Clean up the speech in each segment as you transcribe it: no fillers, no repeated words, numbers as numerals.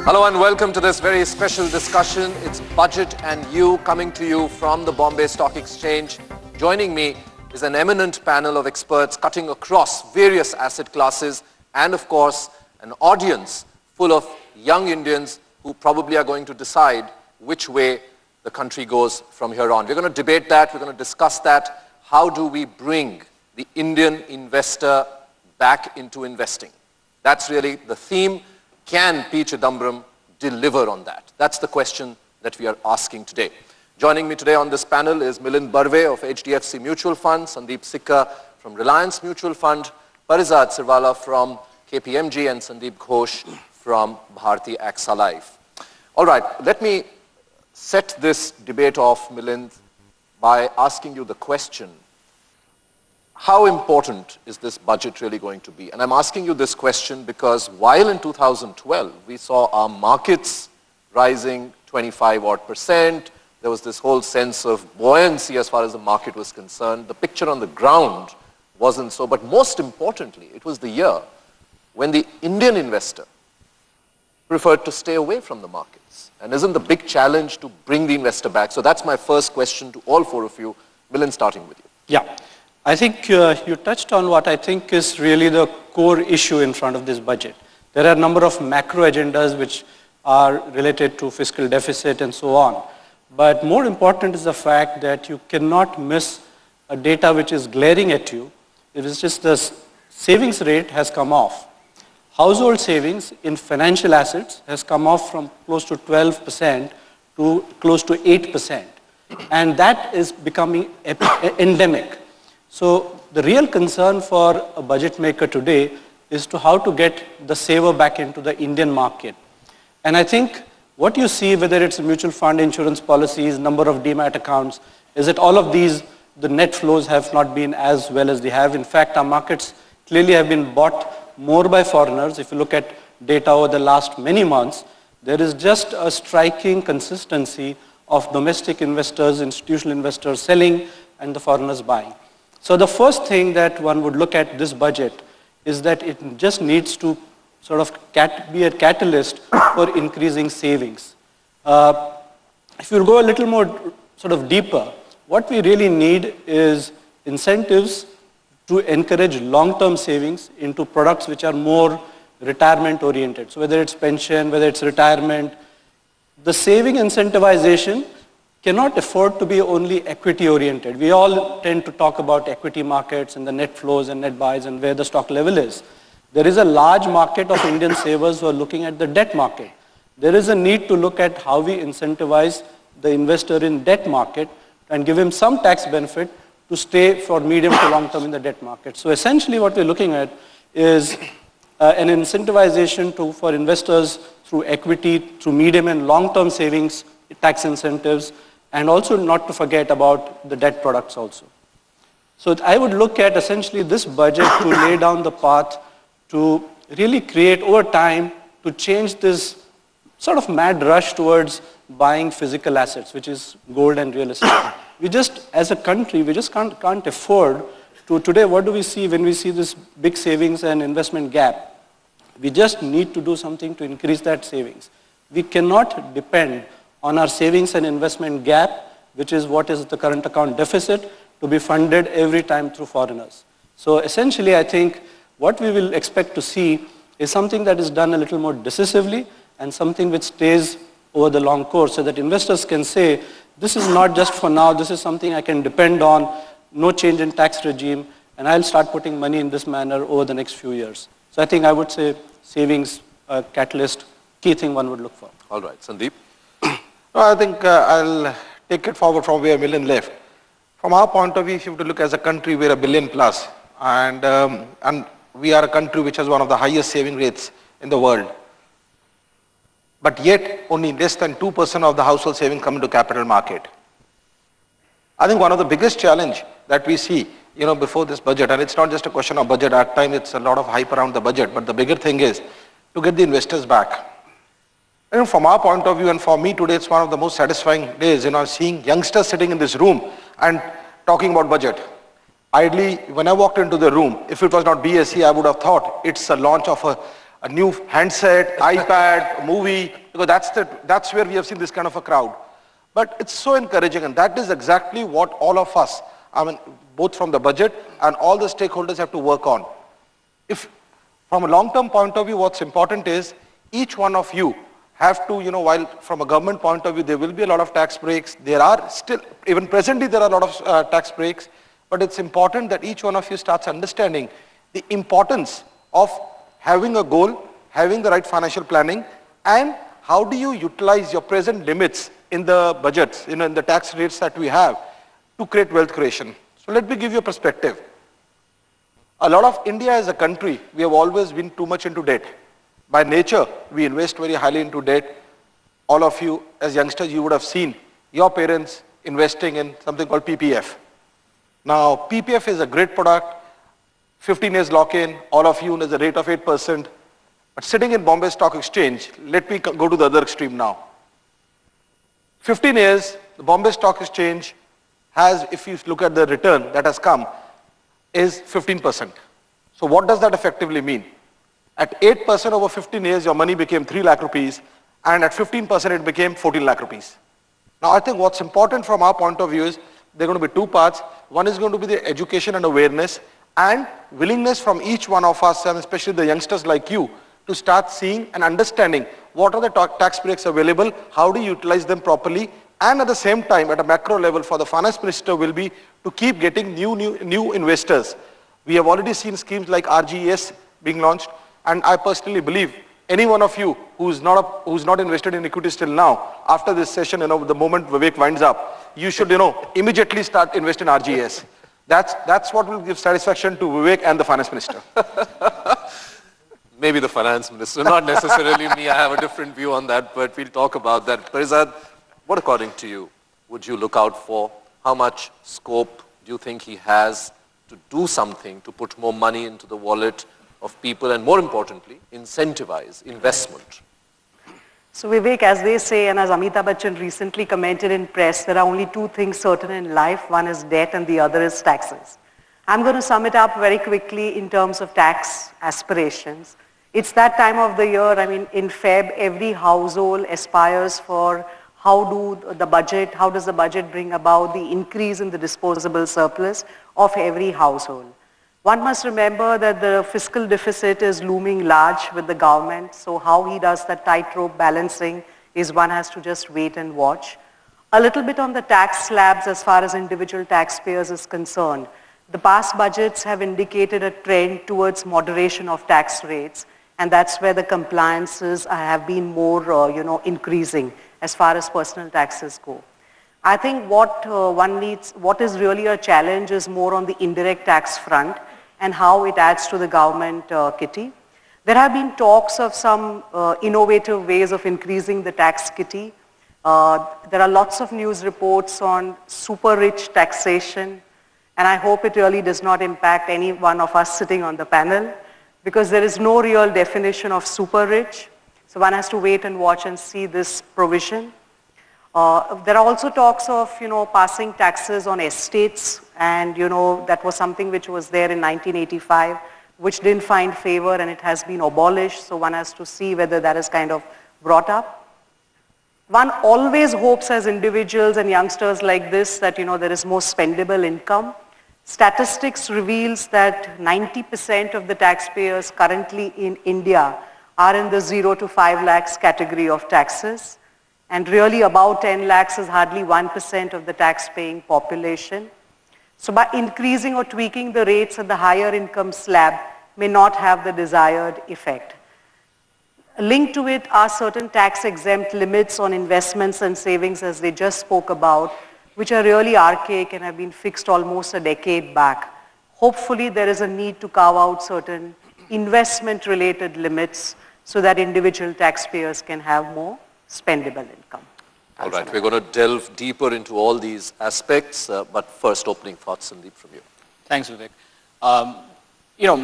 Hello and welcome to this very special discussion. It's Budget and You, coming to you from the Bombay Stock Exchange. Joining me is an eminent panel of experts cutting across various asset classes and, of course, an audience full of young Indians who probably are going to decide which way the country goes from here on. We're going to debate that. We're going to discuss that. How do we bring the Indian investor back into investing? That's really the theme. Can P. Chidambaram deliver on that? That's the question that we are asking today. Joining me today on this panel is Milind Barve of HDFC Mutual Fund, Sundeep Sikka from Reliance Mutual Fund, Parizad Sirwala from KPMG, and Sandeep Ghosh from Bharti AXA Life. All right, let me set this debate off, Milind, by asking you the question, how important is this budget really going to be? And I'm asking you this question because while in 2012 we saw our markets rising 25-odd%, there was this whole sense of buoyancy as far as the market was concerned. The picture on the ground wasn't so, but most importantly, it was the year when the Indian investor preferred to stay away from the markets. And isn't the big challenge to bring the investor back? So that's my first question to all four of you. Milind, starting with you. Yeah. I think you touched on what I think is really the core issue in front of this budget. There are a number of macro agendas which are related to fiscal deficit and so on. But more important is the fact that you cannot miss a data which is glaring at you. It is just the savings rate has come off. Household savings in financial assets has come off from close to 12% to close to 8%. And that is becoming endemic. So the real concern for a budget maker today is to how to get the saver back into the Indian market. And I think what you see, whether it's a mutual fund, insurance policies, number of demat accounts, is that all of these, the net flows have not been as well as they have. In fact, our markets clearly have been bought more by foreigners. If you look at data over the last many months, there is just a striking consistency of domestic investors, institutional investors selling and the foreigners buying. So the first thing that one would look at this budget is that it just needs to sort of be a catalyst for increasing savings. If you go a little more sort of deeper, what we really need is incentives to encourage long-term savings into products which are more retirement oriented. So whether it's pension, whether it's retirement, the saving incentivization cannot afford to be only equity oriented. We all tend to talk about equity markets and the net flows and net buys and where the stock level is. There is a large market of Indian savers who are looking at the debt market. There is a need to look at how we incentivize the investor in debt market and give him some tax benefit to stay for medium to long term in the debt market. So essentially what we're looking at is an incentivization for investors through equity, through medium and long term savings, tax incentives, and also not to forget about the debt products also. So I would look at essentially this budget to lay down the path to really create over time to change this sort of mad rush towards buying physical assets, which is gold and real estate. We just, as a country, we just can't afford to, today what do we see when we see this big savings and investment gap? We just need to do something to increase that savings. We cannot depend on our savings and investment gap, which is what is the current account deficit, to be funded every time through foreigners. So essentially, I think what we will expect to see is something that is done a little more decisively and something which stays over the long course so that investors can say, this is not just for now, this is something I can depend on, no change in tax regime, and I'll start putting money in this manner over the next few years. So I think I would say savings, catalyst, key thing one would look for. All right, Sandeep. I think I'll take it forward from where Milind left. From our point of view, if you have to look as a country, we're a billion plus. And we are a country which has one of the highest saving rates in the world. But yet, only less than 2% of the household savings come into capital market. I think one of the biggest challenge that we see, before this budget, and it's not just a question of budget, at times it's a lot of hype around the budget, but the bigger thing is to get the investors back. And from our point of view, and for me today, it's one of the most satisfying days, seeing youngsters sitting in this room and talking about budget. Ideally, when I walked into the room, if it was not BSE, I would have thought it's a launch of a new handset, iPad, movie, because that's where we have seen this kind of a crowd. But it's so encouraging, and that is exactly what all of us, I mean, both from the budget and all the stakeholders have to work on. If, from a long-term point of view, what's important is each one of you have to, while from a government point of view, there will be a lot of tax breaks. There are still, even presently, there are a lot of tax breaks. But it's important that each one of you starts understanding the importance of having a goal, having the right financial planning, and how do you utilize your present limits in the budgets, in the tax rates that we have to create wealth creation. So let me give you a perspective. A lot of India as a country, we have always been too much into debt. By nature, we invest very highly into debt. All of you, as youngsters, you would have seen your parents investing in something called PPF. Now, PPF is a great product, 15 years lock-in, all of you, there's a rate of 8%. But sitting in Bombay Stock Exchange, let me go to the other extreme now. 15 years, the Bombay Stock Exchange has, if you look at the return that has come, is 15%. So what does that effectively mean? At 8% over 15 years, your money became 3 lakh rupees, and at 15% it became 14 lakh rupees. Now I think what's important from our point of view is there are going to be two parts. One is going to be the education and awareness and willingness from each one of us, and especially the youngsters like you, to start seeing and understanding what are the tax breaks available, how do you utilize them properly, and at the same time, at a macro level, for the finance minister will be to keep getting new investors. We have already seen schemes like RGES being launched, and I personally believe any one of you who's not invested in equities till now, after this session, the moment Vivek winds up, you should, immediately start investing in RGES. That's what will give satisfaction to Vivek and the finance minister. Maybe the finance minister, not necessarily me. I have a different view on that, but we'll talk about that. Parizad, what according to you would you look out for? How much scope do you think he has to do something, to put more money into the wallet of people, and more importantly, incentivize investment? So Vivek, as they say, and as Amitabh Bachchan recently commented in press, there are only two things certain in life. One is debt and the other is taxes. I'm going to sum it up very quickly in terms of tax aspirations. It's that time of the year, in Feb, every household aspires for how does the budget bring about the increase in the disposable surplus of every household. One must remember that the fiscal deficit is looming large with the government, so how he does that tightrope balancing is one has to just wait and watch. A little bit on the tax slabs as far as individual taxpayers is concerned. The past budgets have indicated a trend towards moderation of tax rates, and that's where the compliances have been more, increasing as far as personal taxes go. I think what is really a challenge is more on the indirect tax front and how it adds to the government kitty. There have been talks of some innovative ways of increasing the tax kitty. There are lots of news reports on super rich taxation, and I hope it really does not impact any one of us sitting on the panel, because there is no real definition of super rich. So one has to wait and watch and see this provision. There are also talks of, passing taxes on estates, and, that was something which was there in 1985, which didn't find favor and it has been abolished. So one has to see whether that is kind of brought up. One always hopes as individuals and youngsters like this that, there is more spendable income. Statistics reveals that 90% of the taxpayers currently in India are in the 0 to 5 lakhs category of taxes. And really about 10 lakhs is hardly 1% of the tax-paying population. So by increasing or tweaking the rates at the higher income slab may not have the desired effect. Linked to it are certain tax-exempt limits on investments and savings, as they just spoke about, which are really archaic and have been fixed almost a decade back. Hopefully there is a need to carve out certain investment-related limits so that individual taxpayers can have more spendable income. All right, we're going to delve deeper into all these aspects, but first opening thoughts, Sundeep, from you. Thanks, Vivek.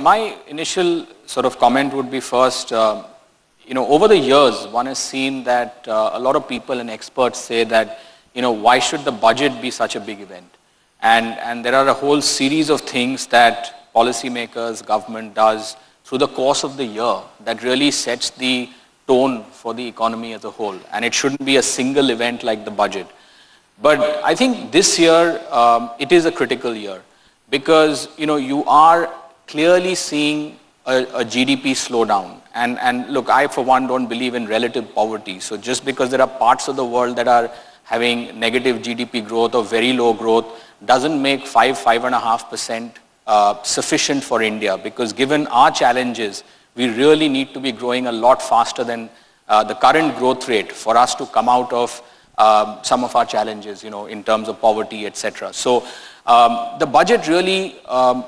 My initial sort of comment would be first, over the years, one has seen that a lot of people and experts say that, why should the budget be such a big event? And there are a whole series of things that policymakers, government does through the course of the year that really sets the tone for the economy as a whole. And it shouldn't be a single event like the budget. But I think this year, it is a critical year because, you are clearly seeing a GDP slowdown. And look, I for one don't believe in relative poverty. So just because there are parts of the world that are having negative GDP growth or very low growth doesn't make 5.5% sufficient for India, because given our challenges, we really need to be growing a lot faster than the current growth rate for us to come out of some of our challenges, in terms of poverty, etc. So the budget really,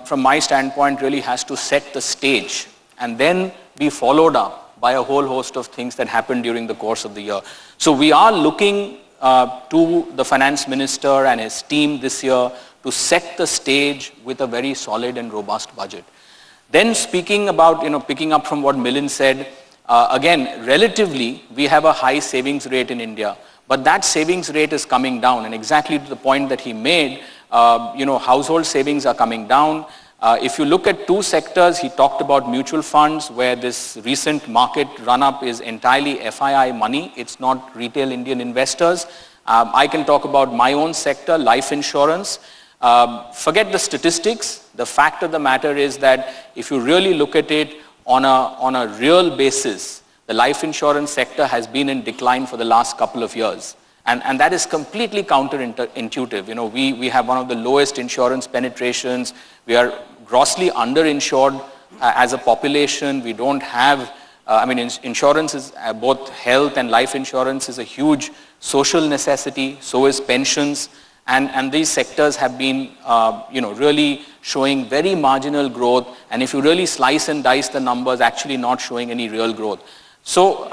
from my standpoint, really has to set the stage and then be followed up by a whole host of things that happen during the course of the year. So we are looking to the finance minister and his team this year to set the stage with a very solid and robust budget. Then speaking about, picking up from what Milind said, again, relatively, we have a high savings rate in India, but that savings rate is coming down, and exactly to the point that he made, household savings are coming down. If you look at two sectors, he talked about mutual funds, where this recent market run-up is entirely FII money. It's not retail Indian investors. I can talk about my own sector, life insurance. Forget the statistics. The fact of the matter is that if you really look at it on a real basis, the life insurance sector has been in decline for the last couple of years. And that is completely counterintuitive. We have one of the lowest insurance penetrations. We are grossly underinsured as a population. We don't have, insurance is both health and life insurance is a huge social necessity. So is pensions. And these sectors have been, really showing very marginal growth. And if you really slice and dice the numbers, actually not showing any real growth. So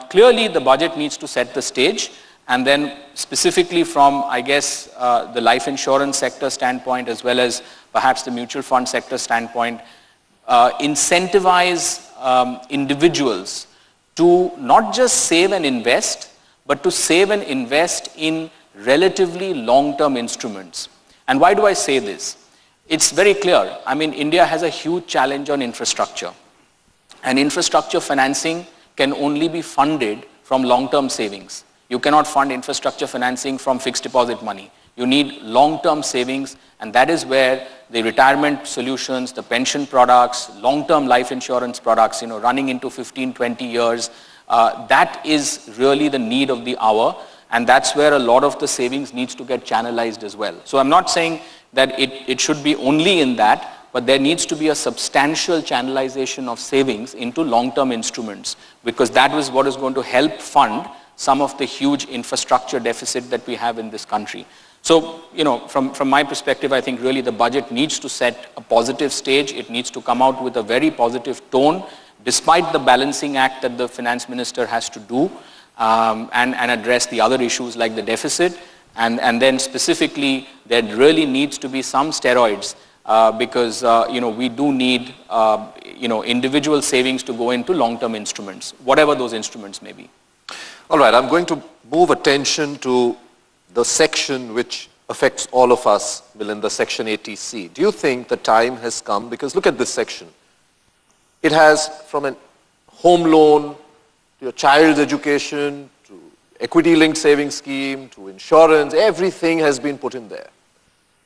clearly the budget needs to set the stage. And then specifically from, I guess, the life insurance sector standpoint, as well as perhaps the mutual fund sector standpoint, incentivize individuals to not just save and invest, but to save and invest in relatively long-term instruments. And why do I say this? It's very clear. India has a huge challenge on infrastructure. And infrastructure financing can only be funded from long-term savings. You cannot fund infrastructure financing from fixed deposit money. You need long-term savings, and that is where the retirement solutions, the pension products, long-term life insurance products, running into 15, 20 years, that is really the need of the hour. And that's where a lot of the savings needs to get channelized as well. So I'm not saying that it should be only in that, but there needs to be a substantial channelization of savings into long-term instruments, because that is what is going to help fund some of the huge infrastructure deficit that we have in this country. So, from my perspective, I think really the budget needs to set a positive stage. It needs to come out with a very positive tone, despite the balancing act that the finance minister has to do, and address the other issues like the deficit. And then specifically, there really needs to be some steroids because, we do need, individual savings to go into long-term instruments, whatever those instruments may be. All right, I'm going to move attention to the section which affects all of us, Milind, section 80C. Do you think the time has come? Because look at this section. It has from a home loan to your child's education, to equity-linked savings scheme, to insurance, everything has been put in there.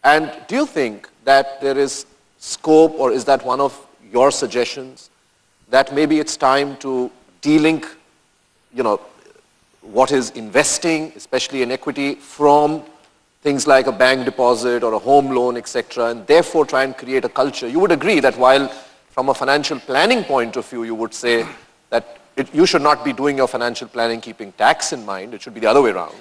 And do you think that there is scope, or is that one of your suggestions, that maybe it's time to de-link, what is investing, especially in equity, from things like a bank deposit or a home loan, etc., and therefore try and create a culture? You would agree that while from a financial planning point of view, you would say that you should not be doing your financial planning keeping tax in mind, it should be the other way around.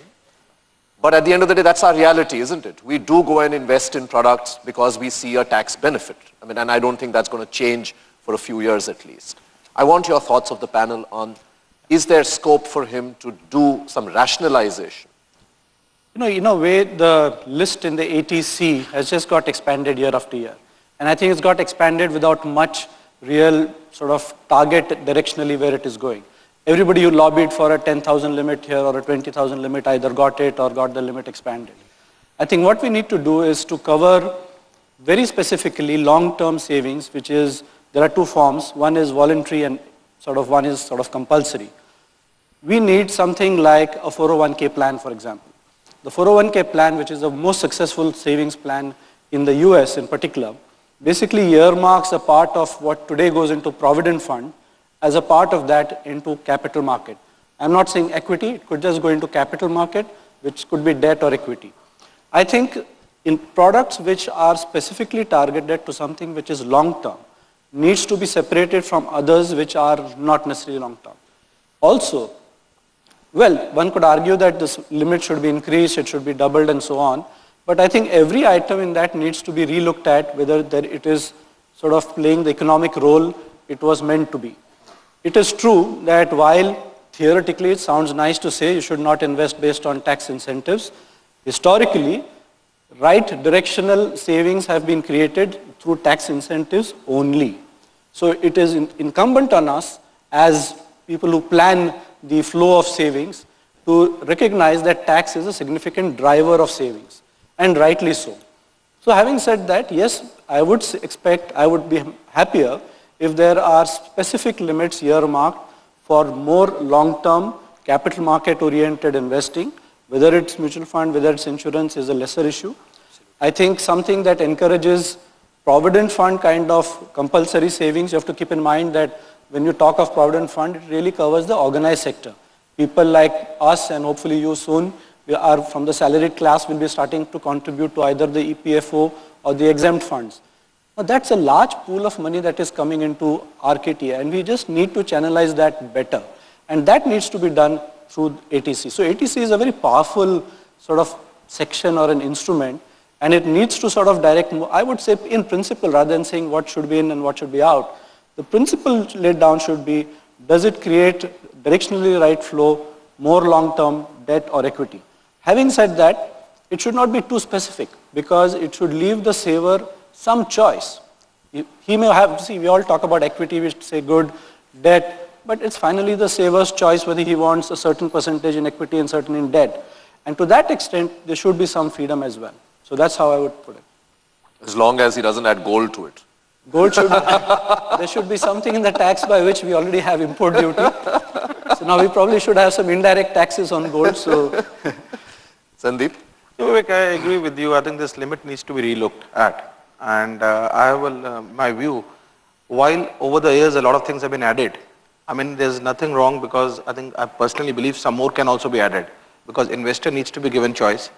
But at the end of the day, that's our reality, isn't it? We do go and invest in products because we see a tax benefit. And I don't think that's going to change for a few years at least. I want your thoughts of the panel on, is there scope for him to do some rationalization? In a way, the list in the ATC has just got expanded year after year. And I think it's got expanded without much real sort of target directionally where it is going. Everybody who lobbied for a 10,000 limit here or a 20,000 limit either got it or got the limit expanded. I think what we need to do is to cover very specifically long-term savings, which is there are two forms. One is voluntary and one is compulsory. We need something like a 401k plan, for example. The 401k plan, which is the most successful savings plan in the US in particular, basically earmarks a part of what today goes into Provident Fund as a part of that into capital market. I'm not saying equity, it could just go into capital market, which could be debt or equity. I think in products which are specifically targeted to something which is long-term, needs to be separated from others which are not necessarily long-term. Also, well, one could argue that this limit should be increased, it should be doubled and so on, but I think every item in that needs to be relooked at whether it is playing the economic role it was meant to be. It is true that while theoretically it sounds nice to say you should not invest based on tax incentives, historically, right directional savings have been created through tax incentives only. So it is incumbent on us as people who plan the flow of savings to recognize that tax is a significant driver of savings, and rightly so. So having said that, yes, I would be happier if there are specific limits earmarked for more long-term capital market oriented investing, whether it's mutual fund, whether it's insurance is a lesser issue. I think something that encourages Provident Fund kind of compulsory savings, you have to keep in mind that when you talk of Provident Fund, it really covers the organized sector. People like us and hopefully you soon, we are from the salaried class, will be starting to contribute to either the EPFO or the exempt funds. Now that's a large pool of money that is coming into RKT, and we just need to channelize that better. And that needs to be done through ATC. So ATC is a very powerful section or an instrument, and it needs to direct, I would say in principle, rather than saying what should be in and what should be out, the principle laid down should be, does it create directionally right flow, more long-term debt or equity? Having said that, it should not be too specific because it should leave the saver some choice. He may have, we all talk about equity, we say good, debt, but it's finally the saver's choice whether he wants a certain percentage in equity and certain in debt. And to that extent, there should be some freedom as well. So that's how I would put it. As long as he doesn't add gold to it. Gold should, there should be something in the tax by which we already have import duty. So now we probably should have some indirect taxes on gold. So, Sundeep? Vivek, I agree with you. I think this limit needs to be relooked at. And I will, my view, while over the years a lot of things have been added, I mean, there's nothing wrong because I personally believe some more can also be added because investor needs to be given choice.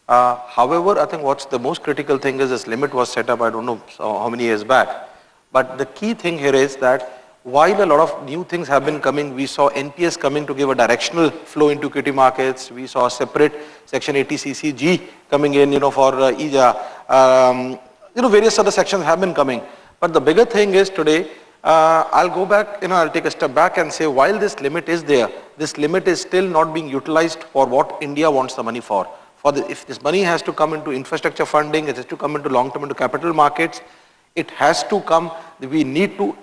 However, I think what's the most critical thing is this limit was set up, I don't know how many years back. But the key thing here is that while a lot of new things have been coming, we saw NPS coming to give a directional flow into equity markets. We saw separate section 80CCG coming in, for various other sections have been coming. But the bigger thing is today, I'll go back, I'll take a step back and say while this limit is there, this limit is still not being utilized for what India wants the money for. If this money has to come into infrastructure funding, it has to come into long-term into capital markets, it has to come, we need to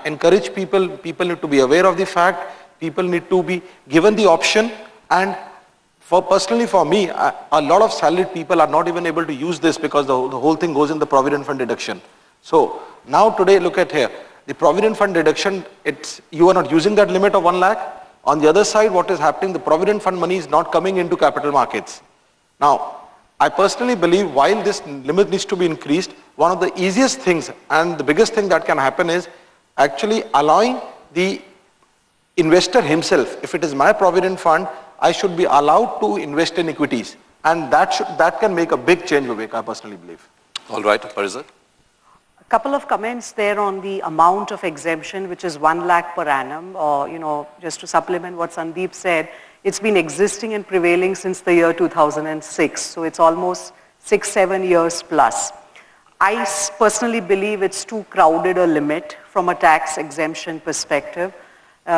encourage people need to be aware of the fact, people need to be given the option, and personally for me, a lot of salaried people are not even able to use this because the whole thing goes in the Provident Fund deduction. So now today look at here, the Provident Fund deduction, you are not using that limit of 1 lakh. On the other side, what is happening, the Provident Fund money is not coming into capital markets. Now, I personally believe while this limit needs to be increased, one of the easiest things and the biggest thing that can happen is actually allowing the investor himself, if it is my Provident Fund, I should be allowed to invest in equities. And that can make a big change, Vivek, I personally believe. All right, Parizat. A couple of comments there on the amount of exemption, which is 1 lakh per annum, or, just to supplement what Sundeep said, it's been existing and prevailing since the year 2006. So it's almost 6-7 years plus. I personally believe it's too crowded a limit from a tax exemption perspective.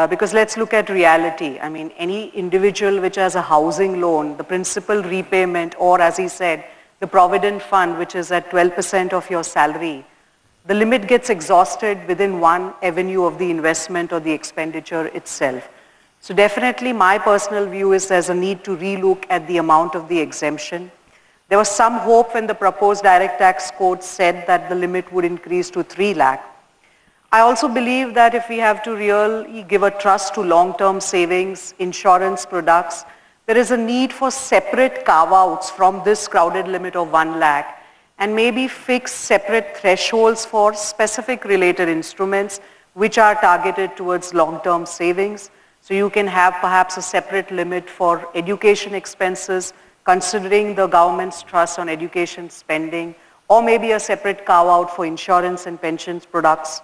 Because let's look at reality. I mean, any individual which has a housing loan, the principal repayment, or as he said, the Provident Fund, which is at 12% of your salary, the limit gets exhausted within one avenue of the investment or the expenditure itself. So definitely my personal view is there's a need to relook at the amount of the exemption. There was some hope when the proposed direct tax code said that the limit would increase to 3 lakh. I also believe that if we have to really give a trust to long-term savings, insurance products, there is a need for separate carve-outs from this crowded limit of 1 lakh and maybe fix separate thresholds for specific related instruments which are targeted towards long-term savings. So you can have perhaps a separate limit for education expenses, considering the government's trust on education spending, or maybe a separate carve-out for insurance and pensions products.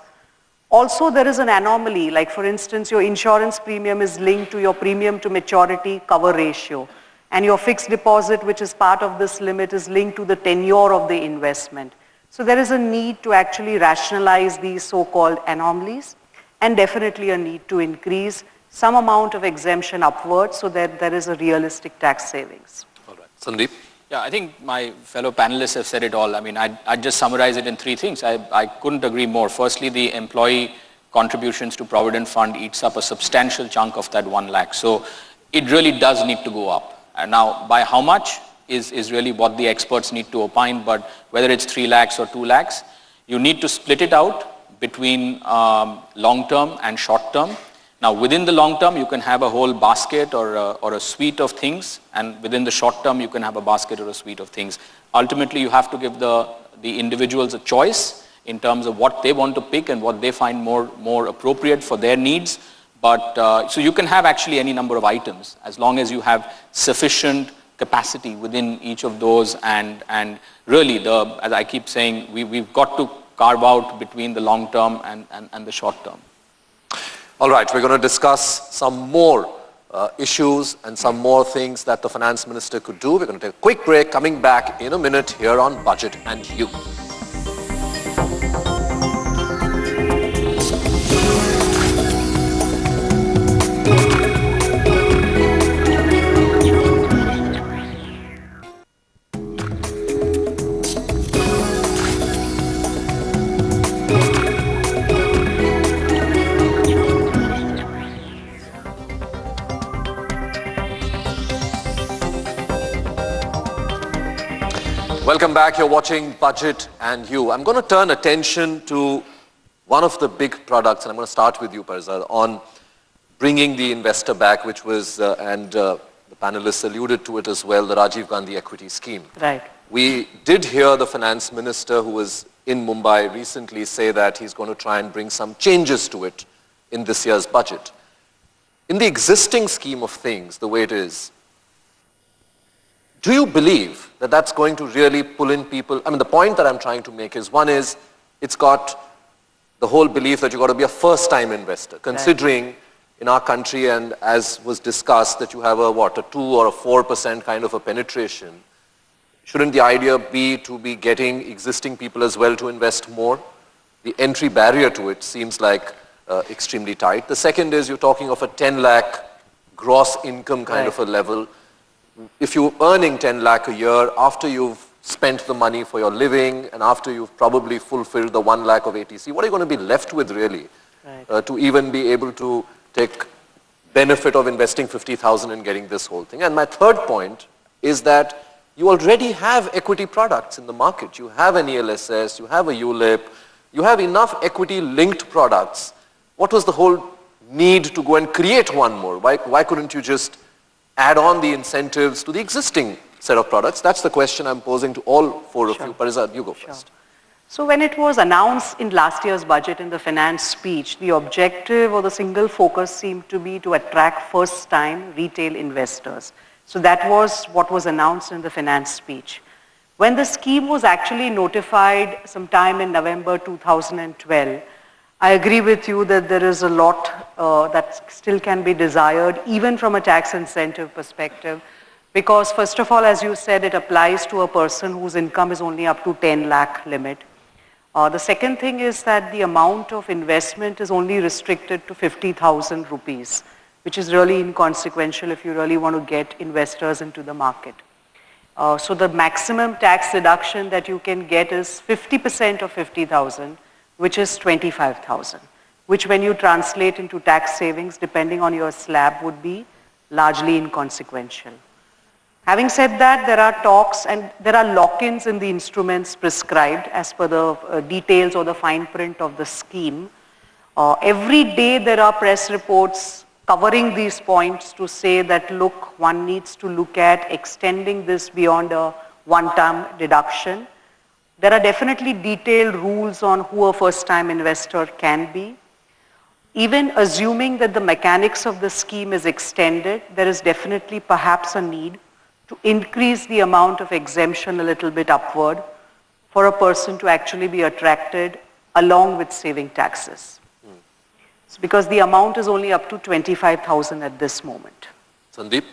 Also, there is an anomaly, like for instance, your insurance premium is linked to your premium to maturity cover ratio, and your fixed deposit, which is part of this limit, is linked to the tenure of the investment. So there is a need to actually rationalize these so-called anomalies, and definitely a need to increase some amount of exemption upwards so that there is a realistic tax savings. All right. Sundeep? Yeah, I think my fellow panelists have said it all. I mean, I'd just summarize it in 3 things. I couldn't agree more. Firstly, the employee contributions to Provident Fund eats up a substantial chunk of that 1 lakh. So it really does need to go up. And now, by how much is really what the experts need to opine, but whether it's 3 lakhs or 2 lakhs, you need to split it out between long-term and short-term. Now, within the long term, you can have a whole basket or a suite of things, and within the short term, you can have a basket or a suite of things. Ultimately, you have to give the individuals a choice in terms of what they want to pick and what they find more appropriate for their needs. But so you can have actually any number of items as long as you have sufficient capacity within each of those, and really, as I keep saying, we've got to carve out between the long term and the short term. All right, we're going to discuss some more issues and some more things that the finance minister could do. We're going to take a quick break, coming back in a minute here on Budget and You. Welcome back. You're watching Budget and You. I'm going to turn attention to one of the big products, and I'm going to start with you, Parizad, on bringing the investor back, which was, and the panelists alluded to it as well, the Rajiv Gandhi Equity Scheme. Right. We did hear the finance minister, who was in Mumbai recently, say that he's going to try and bring some changes to it in this year's budget. In the existing scheme of things, the way it is, do you believe that that's going to really pull in people? I mean, the point that I'm trying to make is, one is, it's got the whole belief that you've got to be a first-time investor, considering in our country, and as was discussed, that you have a 2 or a 4% kind of a penetration. Shouldn't the idea be to be getting existing people as well to invest more? The entry barrier to it seems like extremely tight. The second is, you're talking of a 10 lakh gross income kind of a level. If you're earning 10 lakh a year, after you've spent the money for your living and after you've probably fulfilled the 1 lakh of ATC, what are you going to be left with really to even be able to take benefit of investing 50,000 and getting this whole thing? And my third point is that you already have equity products in the market. You have an ELSS, you have a ULIP, you have enough equity linked products. What was the whole need to go and create one more? Why couldn't you just add on the incentives to the existing set of products? That's the question I'm posing to all four of you. Parizad, you go first. So when it was announced in last year's budget in the finance speech, the objective or the single focus seemed to be to attract first-time retail investors. So that was what was announced in the finance speech. When the scheme was actually notified sometime in November 2012, I agree with you that there is a lot that still can be desired, even from a tax incentive perspective, because first of all, as you said, it applies to a person whose income is only up to 10 lakh limit. The second thing is that the amount of investment is only restricted to 50,000 rupees, which is really inconsequential if you really want to get investors into the market. So the maximum tax deduction that you can get is 50% of 50,000, which is 25,000, which when you translate into tax savings, depending on your slab, would be largely inconsequential. Having said that, there are talks and there are lock-ins in the instruments prescribed as per the details or the fine print of the scheme. Every day there are press reports covering these points to say that, look, one needs to look at extending this beyond a one-time deduction. There are definitely detailed rules on who a first-time investor can be. Even assuming that the mechanics of the scheme is extended, there is definitely perhaps a need to increase the amount of exemption a little bit upward for a person to actually be attracted along with saving taxes. So because the amount is only up to 25,000 at this moment. Sundeep?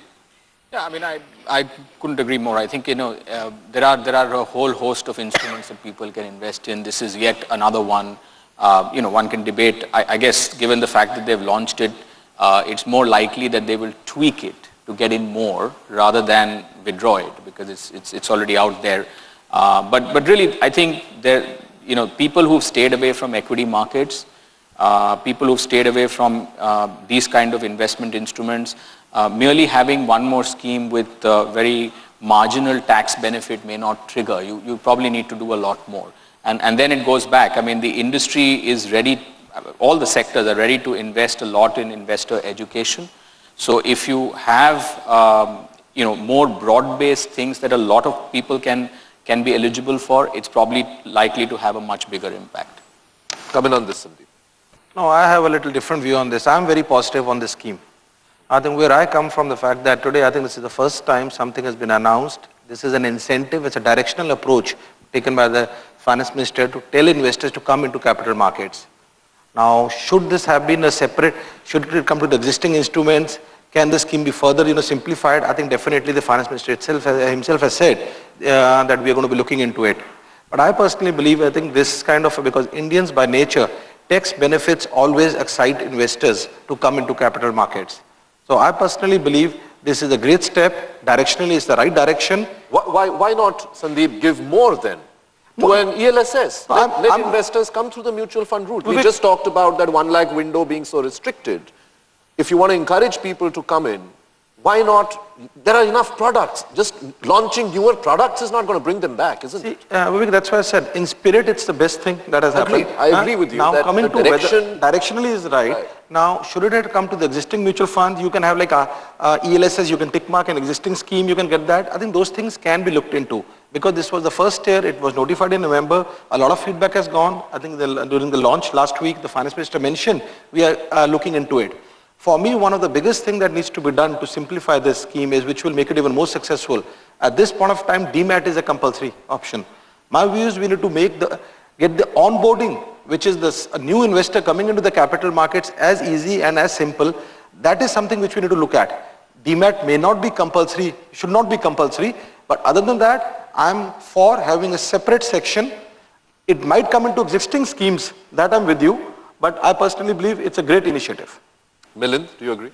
Yeah, I mean, I couldn't agree more. I think, there are a whole host of instruments that people can invest in. This is yet another one. One can debate. I guess, given the fact that they've launched it, it's more likely that they will tweak it to get in more rather than withdraw it, because it's already out there. But really, I think people who've stayed away from equity markets, people who've stayed away from these kind of investment instruments, merely having one more scheme with very marginal tax benefit may not trigger. You probably need to do a lot more. And then it goes back. I mean, the industry is ready, all the sectors are ready to invest a lot in investor education. So if you have, more broad-based things that a lot of people can be eligible for, it's probably likely to have a much bigger impact. Come in on this, Sundeep. No, I have a little different view on this. I'm very positive on this scheme. I think where I come from, the fact that today I think this is the first time something has been announced. This is an incentive, it's a directional approach taken by the finance minister to tell investors to come into capital markets. Now, should this have been a separate, should it come to the existing instruments? Can the scheme be further, simplified? I think definitely the finance minister himself has said that we are going to be looking into it. But I personally believe, I think this kind of, because Indians by nature, tax benefits always excite investors to come into capital markets. So I personally believe this is a great step. Directionally, it's the right direction. Why not, Sundeep, give more then to an ELSS? Let investors come through the mutual fund route. We just talked about that 1 lakh window being so restricted. If you want to encourage people to come in, why not? There are enough products. Just launching newer products is not going to bring them back, isn't it? Vivek, that's why I said, in spirit, it's the best thing that has happened. I agree with you. Now, that coming to direction, directionally is right. Now, should it have come to the existing mutual funds, you can have like ELSS, you can tick mark an existing scheme, you can get that. I think those things can be looked into. Because this was the first year, it was notified in November, a lot of feedback has gone. I think during the launch last week, the finance minister mentioned we are looking into it. For me, one of the biggest things that needs to be done to simplify this scheme is, which will make it even more successful. At this point of time, DMAT is a compulsory option. My view is we need to get the onboarding, which is a new investor coming into the capital markets, as easy and as simple. That is something which we need to look at. DMAT may not be compulsory, should not be compulsory, but other than that, I'm for having a separate section. It might come into existing schemes, that I'm with you, but I personally believe it's a great initiative. Milind, do you agree?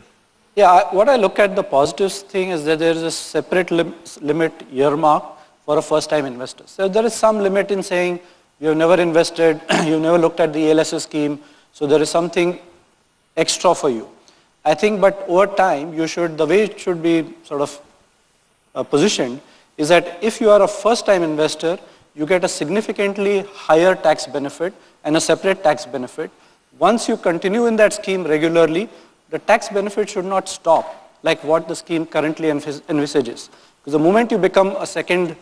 Yeah, what I look at the positive thing is that there is a separate limit earmark for a first-time investor. So there is some limit in saying you have never invested, you've never looked at the ELSS scheme, so there is something extra for you. I think, but over time, the way it should be sort of positioned is that if you are a first-time investor, you get a significantly higher tax benefit and a separate tax benefit. Once you continue in that scheme regularly, the tax benefit should not stop, like what the scheme currently envisages. Because the moment you become a second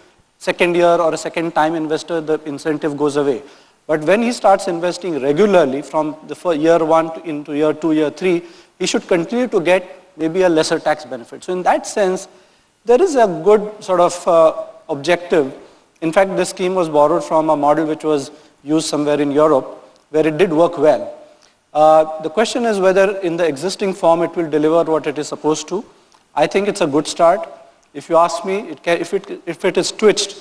year or a second time investor, the incentive goes away. But when he starts investing regularly from the year 1 into year 2, year 3, he should continue to get maybe a lesser tax benefit. So in that sense, there is a good sort of objective. In fact, this scheme was borrowed from a model which was used somewhere in Europe, where it did work well. The question is whether in the existing form it will deliver what it is supposed to. I think it's a good start. If you ask me, if it is twitched,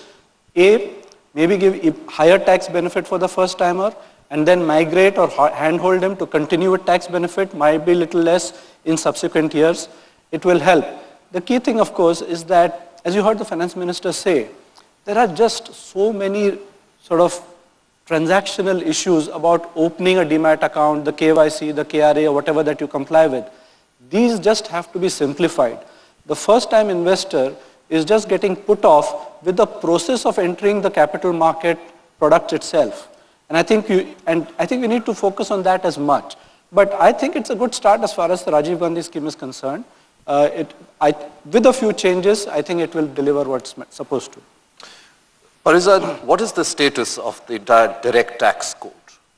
maybe give a higher tax benefit for the first timer, and then migrate or handhold them to continue with tax benefit, might be a little less in subsequent years. It will help. The key thing, of course, is that, as you heard the finance minister say, there are just so many sort of transactional issues about opening a DMAT account, the KYC, the KRA, or whatever that you comply with. These just have to be simplified. The first-time investor is just getting put off with the process of entering the capital market product itself. And I think we need to focus on that as much. But I think it's a good start as far as the Rajiv Gandhi scheme is concerned. With a few changes, I think it will deliver what's supposed to. Parizad, what is the status of the entire direct tax code?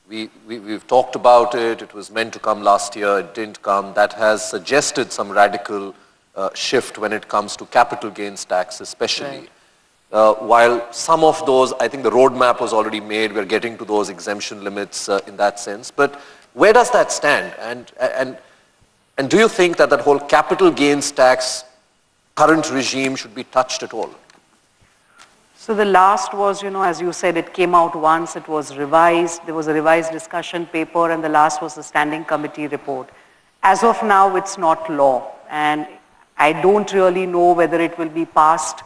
We've talked about it. It was meant to come last year. It didn't come. That has suggested some radical shift when it comes to capital gains tax, especially. Right. While some of those, I think the roadmap was already made. We're getting to those exemption limits in that sense. But where does that stand? And do you think that that whole capital gains tax current regime should be touched at all? So the last was, as you said, it came out once, it was revised, there was a revised discussion paper, and the last was the standing committee report. As of now, it's not law, and I don't really know whether it will be passed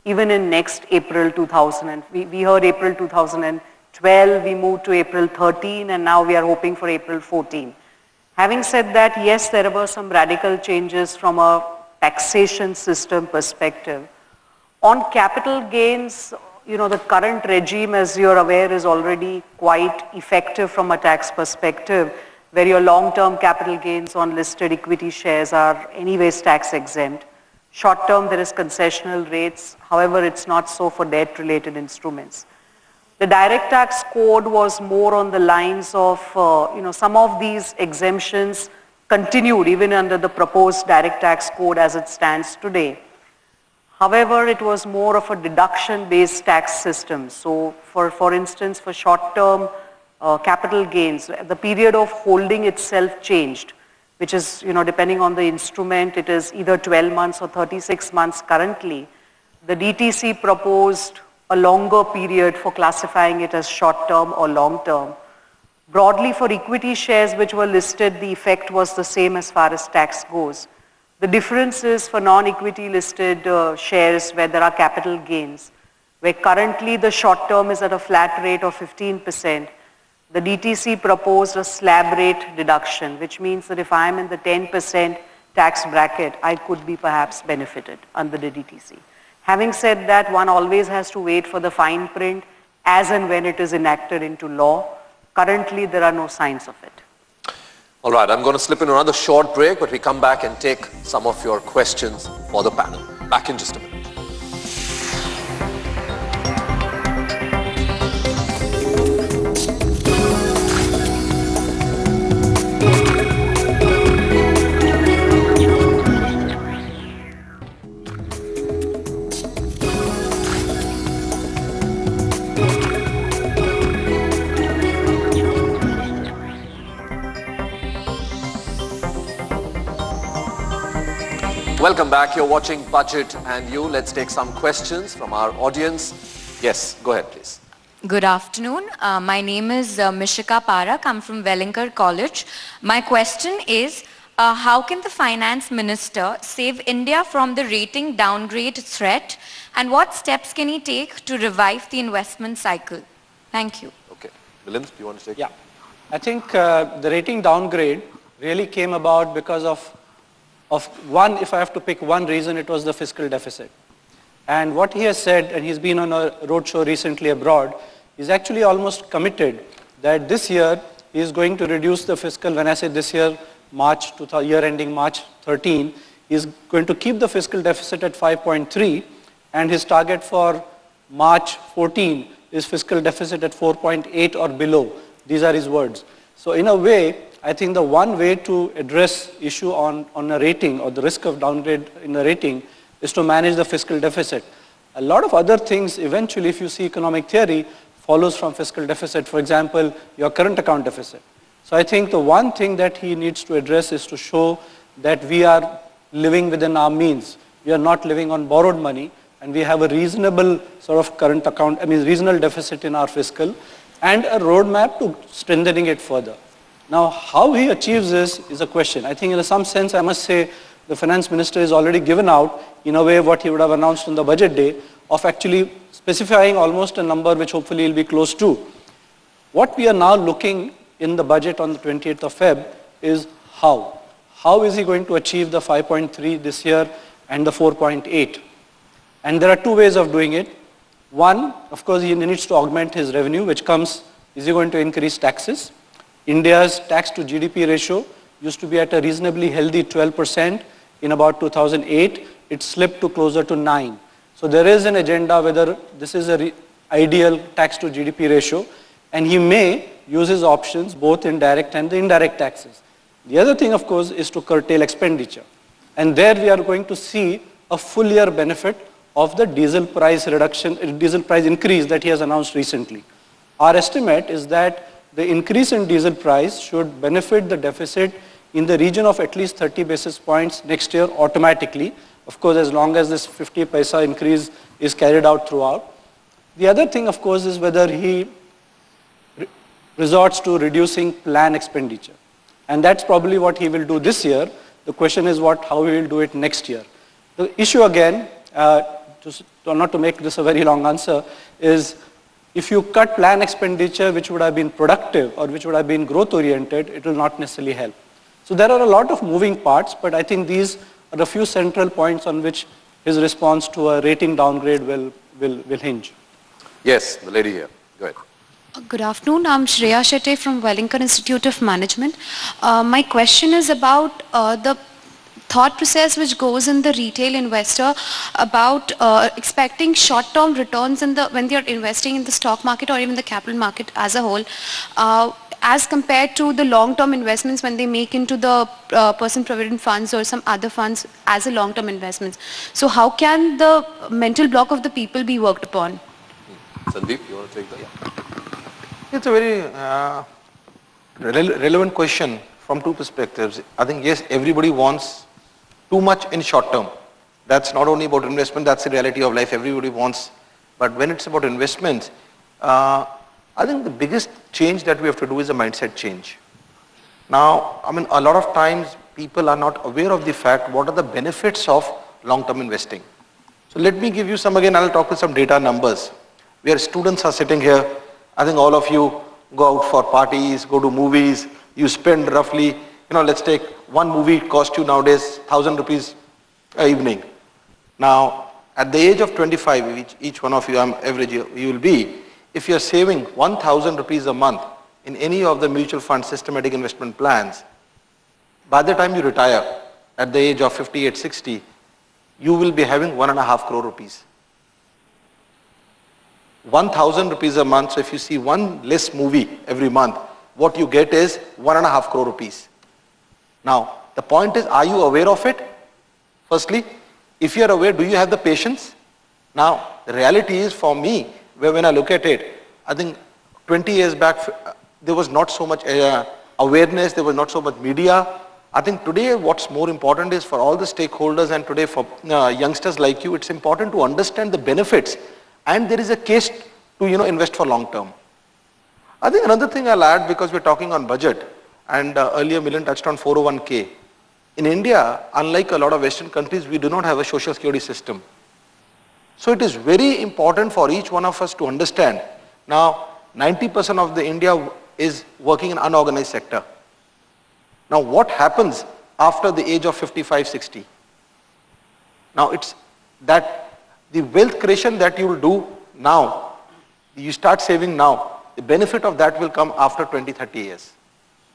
even in next April 2000. We heard April 2012, we moved to April 13, and now we are hoping for April 14. Having said that, yes, there were some radical changes from a taxation system perspective. On capital gains, the current regime, as you're aware, is already quite effective from a tax perspective, where your long-term capital gains on listed equity shares are anyways tax exempt. Short-term, there is concessional rates. However, it's not so for debt-related instruments. The direct tax code was more on the lines of, some of these exemptions continued even under the proposed direct tax code as it stands today. However, it was more of a deduction-based tax system. So, for instance, for short-term capital gains, the period of holding itself changed, which is, depending on the instrument, it is either 12 months or 36 months currently. The DTC proposed a longer period for classifying it as short-term or long-term. Broadly, for equity shares which were listed, the effect was the same as far as tax goes. The difference is for non-equity listed shares where there are capital gains, where currently the short term is at a flat rate of 15%. The DTC proposed a slab rate deduction, which means that if I am in the 10% tax bracket, I could be perhaps benefited under the DTC. Having said that, one always has to wait for the fine print as and when it is enacted into law. Currently, there are no signs of it. All right, I'm going to slip in another short break, but we come back and take some of your questions for the panel. Back in just a minute. Welcome back. You're watching Budget and You. Let's take some questions from our audience. Yes, go ahead, please. Good afternoon. My name is Mishika Parak. I'm from Wellinger College. My question is, how can the finance minister save India from the rating downgrade threat, and what steps can he take to revive the investment cycle? Thank you. Okay. Milind, do you want to take it? Yeah. I think the rating downgrade really came about because of one, if I have to pick one reason, it was the fiscal deficit. And what he has said, and he's been on a roadshow recently abroad, is actually almost committed that this year he is going to reduce the fiscal, when I say this year, year ending March 13, he is going to keep the fiscal deficit at 5.3, and his target for March 14 is fiscal deficit at 4.8 or below. These are his words. So in a way, I think the one way to address issue on a rating or the risk of downgrade in a rating is to manage the fiscal deficit. A lot of other things, eventually, if you see economic theory, follows from fiscal deficit. For example, your current account deficit. So I think the one thing that he needs to address is to show that we are living within our means. We are not living on borrowed money, and we have a reasonable sort of current account, reasonable deficit in our fiscal, and a roadmap to strengthening it further. Now, how he achieves this is a question. I think in some sense, I must say, the finance minister has already given out, in a way, what he would have announced on the budget day, of actually specifying almost a number which hopefully will be close to. What we are now looking in the budget on the 28th of Feb is how. How is he going to achieve the 5.3 this year and the 4.8? And there are two ways of doing it. One, of course, he needs to augment his revenue, which comes Is he going to increase taxes? India's tax to GDP ratio used to be at a reasonably healthy 12% in about 2008. It slipped to closer to 9%. So there is an agenda whether this is an ideal tax to GDP ratio, and he may use his options both in direct and the indirect taxes. The other thing, of course, is to curtail expenditure. And there we are going to see a full year benefit of the diesel price reduction, diesel price increase that he has announced recently. Our estimate is that the increase in diesel price should benefit the deficit in the region of at least 30 basis points next year automatically, of course, as long as this 50 paisa increase is carried out throughout. The other thing, of course, is whether he resorts to reducing plan expenditure. And that's probably what he will do this year. The question is how he will do it next year. The issue again, not to make this a very long answer, is if you cut plan expenditure which would have been productive or which would have been growth oriented, it will not necessarily help. So there are a lot of moving parts, but I think these are a few central points on which his response to a rating downgrade will hinge. Yes, the lady here. Go ahead. Good afternoon. I'm Shreya Shetty from Wellington Institute of Management. My question is about the thought process which goes in the retail investor about expecting short-term returns when they are investing in the stock market or even the capital market as a whole, as compared to the long-term investments when they make into the personal provident funds or some other funds as a long-term investments. So how can the mental block of the people be worked upon? Sundeep, you want to take that? Yeah. It's a very relevant question from two perspectives. I think, yes, everybody wants too much in short term. That's not only about investment, that's the reality of life. Everybody wants. But when it's about investments, I think the biggest change that we have to do is a mindset change. Now, I mean, a lot of times people are not aware of the fact what are the benefits of long-term investing. So let me give you some, again, I'll talk with some data numbers. Where students are sitting here, I think all of you go out for parties, go to movies, you spend roughly, let's take one movie cost you nowadays 1,000 rupees an evening. Now, at the age of 25, each one of you, average you will be, if you're saving 1,000 rupees a month in any of the mutual fund systematic investment plans, by the time you retire at the age of 58, 60, you will be having 1.5 crore rupees. 1,000 rupees a month, so if you see one less movie every month, what you get is 1.5 crore rupees. Now, the point is, are you aware of it? Firstly, if you are aware, do you have the patience? Now, the reality is for me, when I look at it, I think 20 years back, there was not so much awareness, there was not so much media. I think today what's more important is for all the stakeholders and today for youngsters like you, it's important to understand the benefits. And there is a case to invest for long term. I think another thing I'll add, because we're talking on budget, and earlier Milind touched on 401k. In India, unlike a lot of Western countries, we do not have a social security system. So it is very important for each one of us to understand. Now, 90% of the India is working in unorganized sector. Now, what happens after the age of 55, 60? Now, it's that the wealth creation that you will do now, you start saving now, the benefit of that will come after 20, 30 years.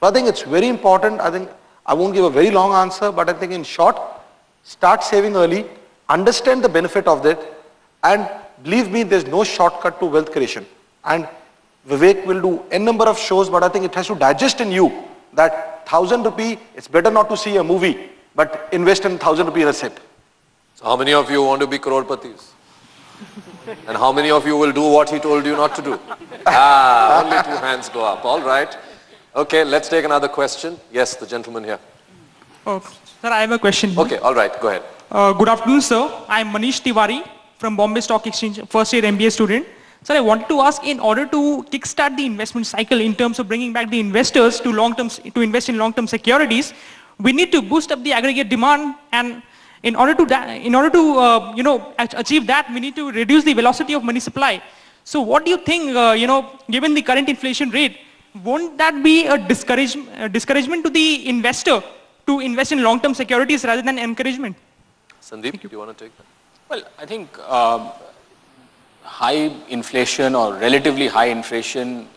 So I think it's very important. I think I won't give a very long answer, but I think in short, start saving early, understand the benefit of that, and believe me, there's no shortcut to wealth creation. And Vivek will do n number of shows, but I think it has to digest in you that 1,000 rupee, it's better not to see a movie, but invest in 1,000 rupee in a set. So how many of you want to be crore-patis? And how many of you will do what he told you not to do? Only 2 hands go up. All right. Okay, let's take another question. Yes, the gentleman here. Oh, sir, I have a question. Okay, all right, go ahead. Good afternoon, sir. I am Manish Tiwari from Bombay Stock Exchange, first year MBA student. Sir, I wanted to ask, in order to kickstart the investment cycle in terms of bringing back the investors to invest in long-term securities, we need to boost up the aggregate demand, and in order to achieve that, we need to reduce the velocity of money supply. So what do you think, given the current inflation rate, won't that be a discouragement to the investor to invest in long-term securities rather than encouragement? Sandeep, do you want to take that? Well, I think high inflation or relatively high inflation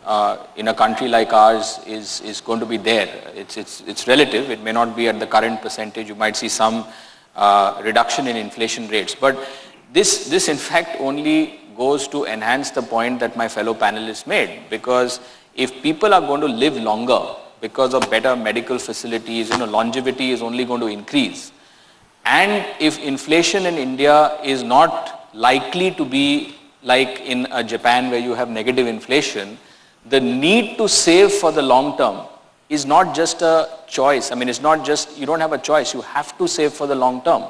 in a country like ours is going to be there. It's relative. It may not be at the current percentage. You might see some reduction in inflation rates. But this in fact only goes to enhance the point that my fellow panelists made, because if people are going to live longer because of better medical facilities, longevity is only going to increase. And if inflation in India is not likely to be like in Japan where you have negative inflation, the need to save for the long term is not just a choice. I mean, it's not just, you don't have a choice, you have to save for the long term.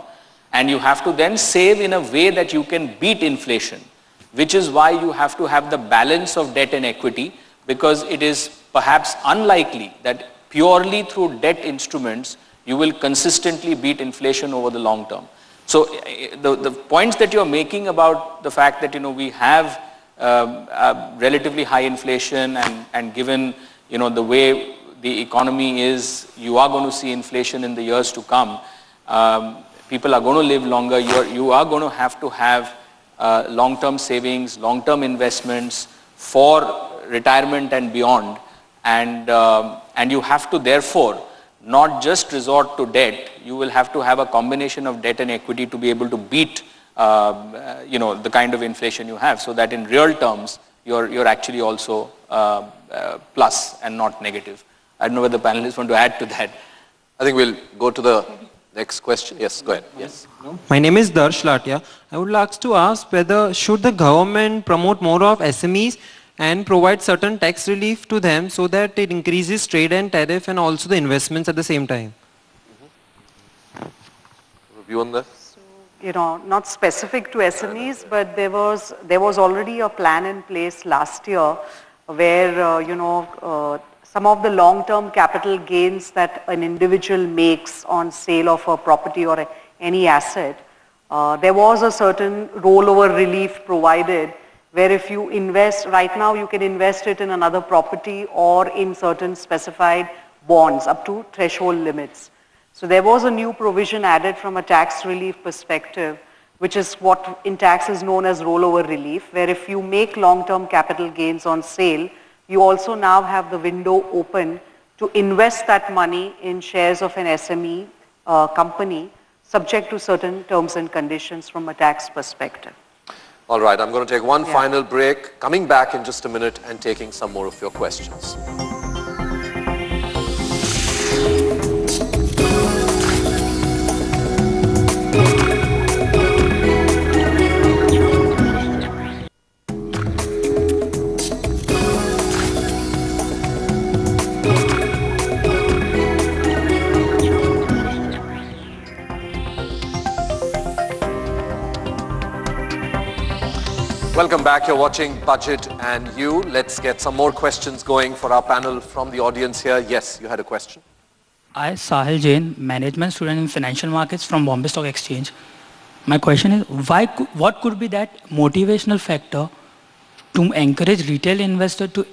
And you have to then save in a way that you can beat inflation, which is why you have to have the balance of debt and equity, because it is perhaps unlikely that purely through debt instruments you will consistently beat inflation over the long term. So the points that you're making about the fact that we have relatively high inflation and given the way the economy is, you are going to see inflation in the years to come. People are going to live longer. You are going to have long-term savings, long-term investments for retirement and beyond, and you have to therefore not just resort to debt. You will have to have a combination of debt and equity to be able to beat the kind of inflation you have, so that in real terms you're actually also plus and not negative. I don't know whether the panelists want to add to that. I think we'll go to the next question. Yes, go ahead. Yes. My name is Darsh Latia. I would like to ask whether should the government promote more of SMEs and provide certain tax relief to them so that it increases trade and tariff and also the investments at the same time? View on that? So, not specific to SMEs, but there was already a plan in place last year where, some of the long-term capital gains that an individual makes on sale of a property or any asset, there was a certain rollover relief provided, where if you invest, right now you can invest it in another property or in certain specified bonds up to threshold limits. So there was a new provision added from a tax relief perspective, which is what in tax is known as rollover relief, where if you make long-term capital gains on sale, you also now have the window open to invest that money in shares of an SME company, subject to certain terms and conditions from a tax perspective. All right, I'm going to take one final break, coming back in just a minute and taking some more of your questions. Welcome back. You're watching Budget and You. Let's get some more questions going for our panel from the audience here. Yes, you had a question. I, Sahil Jain, management student in financial markets from Bombay Stock Exchange. My question is, what could be that motivational factor to encourage retail investors to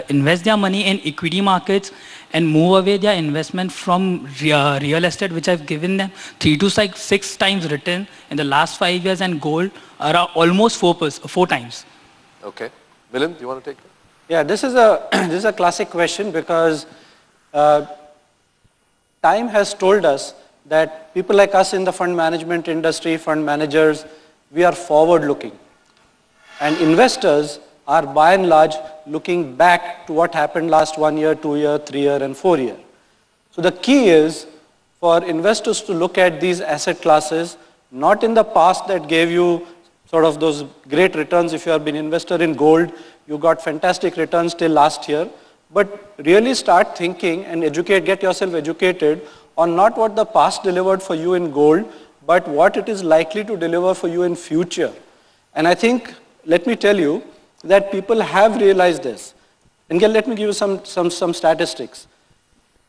invest their money in equity markets and move away their investment from real estate, which I've given them 3 to 6 times return in the last 5 years, and gold are almost 4 times. Okay. Milind, do you want to take that? Yeah, this is a classic question, because time has told us that people like us in the fund management industry, fund managers, we are forward looking. And investors are by and large looking back to what happened last 1 year, 2 year, 3 year and 4 year. So the key is for investors to look at these asset classes, not in the past that gave you sort of those great returns. If you have been investor in gold, you got fantastic returns till last year, but really start thinking and get yourself educated on not what the past delivered for you in gold, but what it is likely to deliver for you in future. And I think, let me tell you that people have realized this. And let me give you some statistics.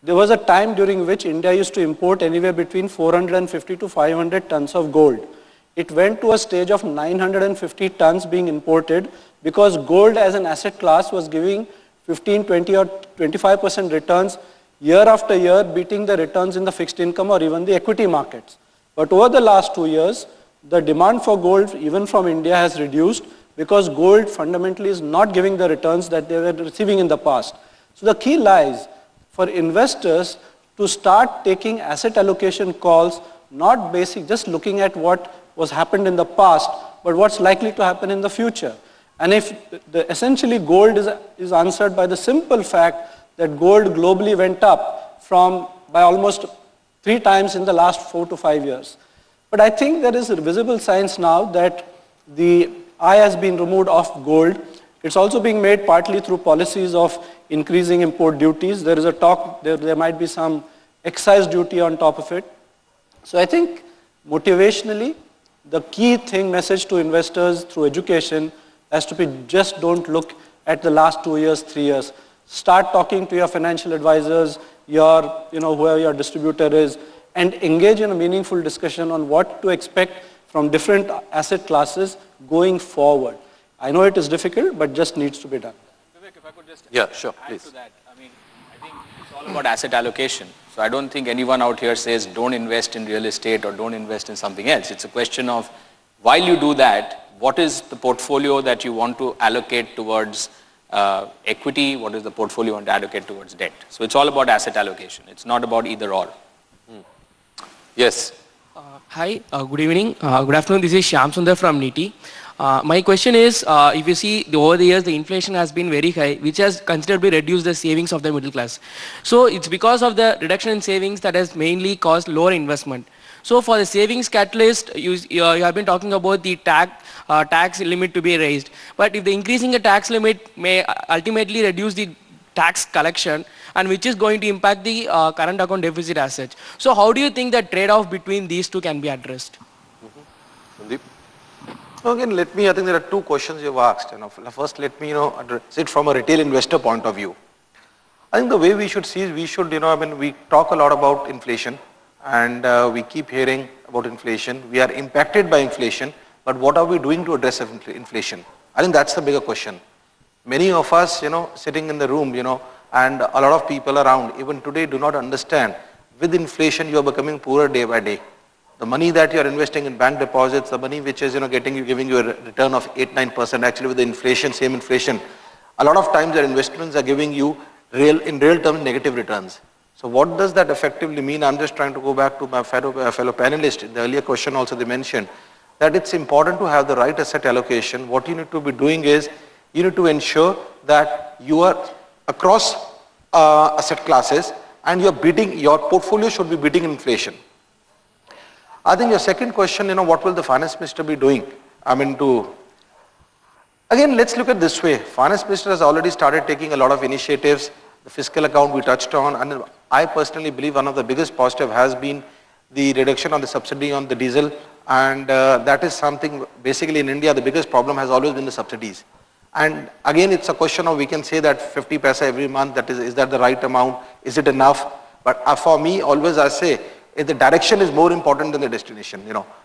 There was a time during which India used to import anywhere between 450 to 500 tons of gold. It went to a stage of 950 tons being imported because gold as an asset class was giving 15, 20 or 25% returns year after year, beating the returns in the fixed income or even the equity markets. But over the last 2 years, the demand for gold, even from India, has reduced because gold fundamentally is not giving the returns that they were receiving in the past. So the key lies for investors to start taking asset allocation calls, not just looking at what was happened in the past, but what's likely to happen in the future. And if essentially gold is answered by the simple fact that gold globally went up by almost 3 times in the last 4 to 5 years. But I think there is visible signs now that the eye has been removed off gold. It's also being made partly through policies of increasing import duties. There is a talk, there might be some excise duty on top of it. So I think motivationally, the key message to investors through education has to be just don't look at the last 2 years, 3 years. Start talking to your financial advisors, whoever your distributor is, and engage in a meaningful discussion on what to expect from different asset classes going forward. I know it is difficult, but just needs to be done. Vivek, if I could just add please. To that. I think it's all about asset allocation. So I don't think anyone out here says don't invest in real estate or don't invest in something else. It's a question of while you do that, what is the portfolio that you want to allocate towards equity? What is the portfolio you want to allocate towards debt? So it's all about asset allocation. It's not about either or. Yes. Hi, good evening. Good afternoon. This is Shyam Sundar from NITI. My question is, if you see over the years, the inflation has been very high, which has considerably reduced the savings of the middle class. So it's because of the reduction in savings that has mainly caused lower investment. So for the savings catalyst, you have been talking about the tax limit to be raised. But if the increasing the tax limit may ultimately reduce the tax collection, and which is going to impact the current account deficit as such. So how do you think that trade-off between these two can be addressed? Sundeep? Again, I think there are 2 questions you've asked. First, let me, address it from a retail investor point of view. I think the way we should see is we should, we talk a lot about inflation and we keep hearing about inflation. We are impacted by inflation, but what are we doing to address inflation? I think that's the bigger question. Many of us, sitting in the room, and a lot of people around, even today, do not understand. With inflation, you are becoming poorer day by day. The money that you are investing in bank deposits, the money which is, giving you a return of 8-9%, actually with the inflation, same inflation, a lot of times your investments are giving you in real terms negative returns. So what does that effectively mean? I'm just trying to go back to my fellow panelist. In the earlier question also they mentioned that it's important to have the right asset allocation. What you need to be doing is you need to ensure that you are across asset classes and your portfolio should be beating inflation. I think your second question, what will the finance minister be doing? Again, let's look at this way. Finance minister has already started taking a lot of initiatives. The fiscal account we touched on, and I personally believe one of the biggest positive has been the reduction on the subsidy on the diesel, and that is something basically in India the biggest problem has always been the subsidies. And again, it's a question of we can say that 50 paisa every month, is that the right amount? Is it enough? But for me, always I say, the direction is more important than the destination,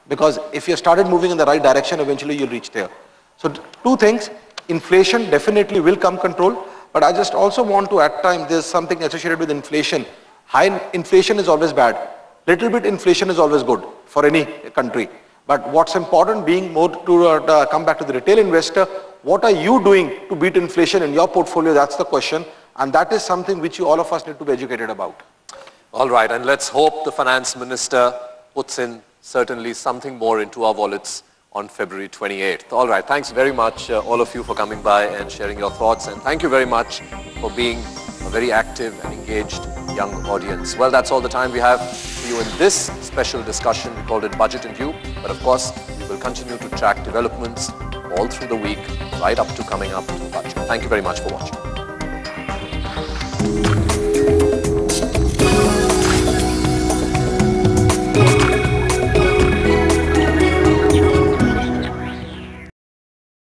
because if you started moving in the right direction, eventually you'll reach there. So 2 things, inflation definitely will come control, but I just also want to at times, there's something associated with inflation. High inflation is always bad. Little bit inflation is always good for any country. But what's important being more to come back to the retail investor, what are you doing to beat inflation in your portfolio? That's the question. And that is something which all of us need to be educated about. All right, and let's hope the finance minister puts in certainly something more into our wallets on February 28th. All right, thanks very much all of you for coming by and sharing your thoughts, and thank you very much for being a very active and engaged young audience. Well, that's all the time we have for you in this special discussion. We called it Budget and You, but of course we will continue to track developments all through the week right up to coming up to budget. Thank you very much for watching.